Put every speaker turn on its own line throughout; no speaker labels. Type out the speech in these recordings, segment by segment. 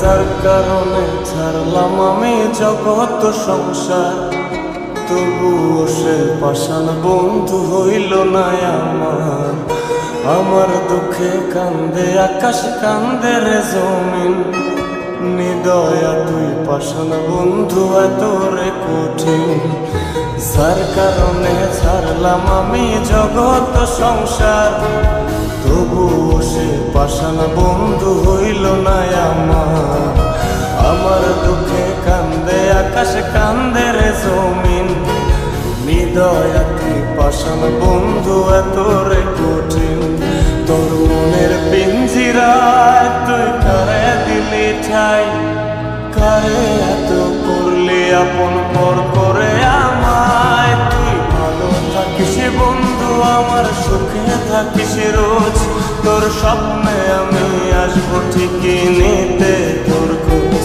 যার কারণে ছাড়লাম আমি জগৎ সংসার, তবুও সে পাষাণ বন্ধু হইল না আমার। আমার দুঃখে কান্দে আকাশ, কান্দে রে জমিন, নিদয়া তুই পাষাণ বন্ধু এত রে কঠিন। যার কারণে ছাড়লাম আমি জগৎ সংসার, তবুও সে পাষাণ বন্ধু হইল না আমার। আমার দুঃখে কান্দে আকাশ, কান্দে রে জমিন, নিদয়া তুই পাষাণ বন্ধু এত রে কঠিন। তোর মনের পিঞ্জিরায় তুই কারে দিলি ঠাই, কারে এত করলি আপন পর করে আমায়। তুই ভালো থাকিস বন্ধু আমার, সুখে থাকিস রোজ, তোর স্বপ্নে আমি আসবো ঠিকই নিতে তোর খোঁজ।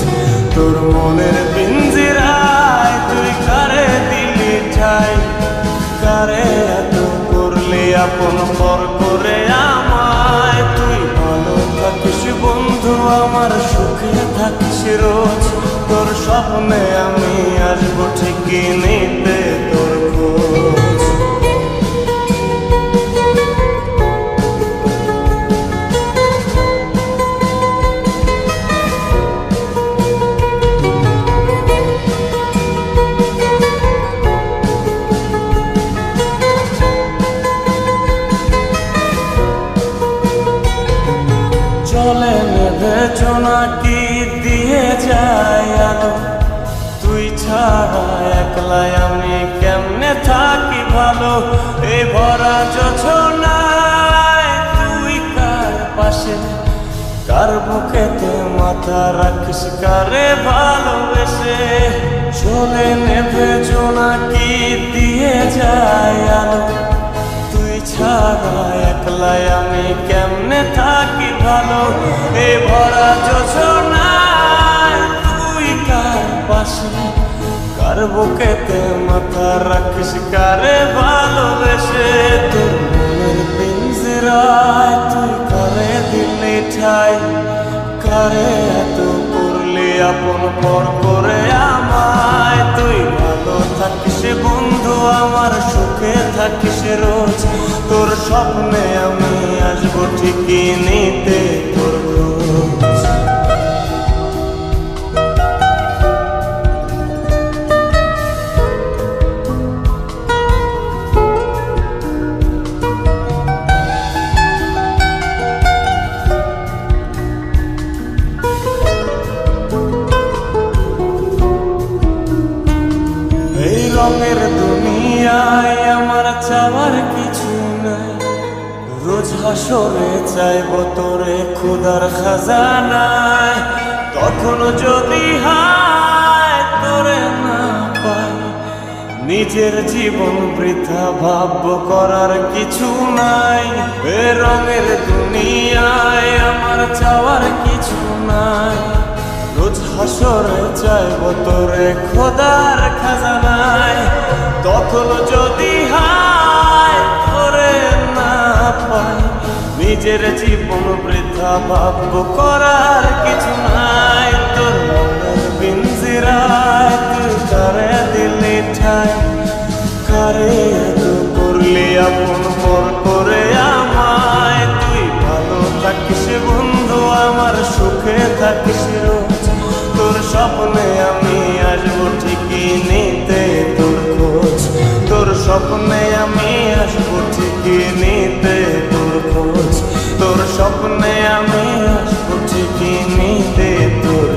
তোর মনের পিঞ্জিরায় তুই কারে দিলি ঠাই, কারে এত করলি আপন পর করে আমায়। তুই ভালো থাকিস বন্ধু আমার, সুখে থাকিস রোজ, তোর স্বপ্নে আমি আসবো ঠিকই নিতে তোর খোঁজ। চলে নেবে জোনাকি দিয়ে যায় আলো, তুই ছাড়া একলাই আমি কেমনে থাকি ভালো। এই ভরা যোছনায় তুই কার পাশে, কার বুকেতে মাথা রাখিস, কারে ভালোবেসে। চলে নেবে জোনাকি দিয়ে যায় আলো, তুই ছাড়া একলাই আমি কেমনে থাকি ভালো। এ ভরা যোছনায় তুই কার পাশে, কার বুকেতে মাথা রাখিস, কারে ভালোবেসে। তোর মনের পিঞ্জিরায় তুই কারে দিলি ঠাই, কারে এত করলি আপন পর করে আমায়। তুই ভালো থাকিস বন্ধু আমার, সুখে থাকিস রোজ, তোর স্বপ্নে আমি আসবো ঠিকই নিতে তোর খোঁজ। এই রঙের দুনিয়ায় আমার চাওয়ার কিছু নাই, রোজ হাসরে চাইব তোরে ক্ষুধার খাজানায়। তখন যদি হায় তোরে না পাই, নিজের জীবন বৃথা ভাবব করার কিছু নাই। এ রঙের দুনিয়ায় আমার চাওয়ার কিছু নাই, রোজ হাসরে চাইব তোরে খোদার খাজানায়। তখন যদি হায় তোরে না পাই, নিজের জীবন বৃথা ভাবব করার কিছু নাই। তোর মনের পিঞ্জিরায় তুই কারে দিলি ঠাই, কারে এত করলি আপন পর করে আমায়। তুই ভালো থাকিস বন্ধু আমার, সুখে থাকিস রোজ, তোর স্বপ্নে আমি আসবো ঠিকই নিতে তোর খোঁজ। তোর স্বপ্নে আমি আসবো ঠিকই নিতে তোর খোঁজ, তোর স্বপ্নে আমি আসবো ঠিকই নিতে তোর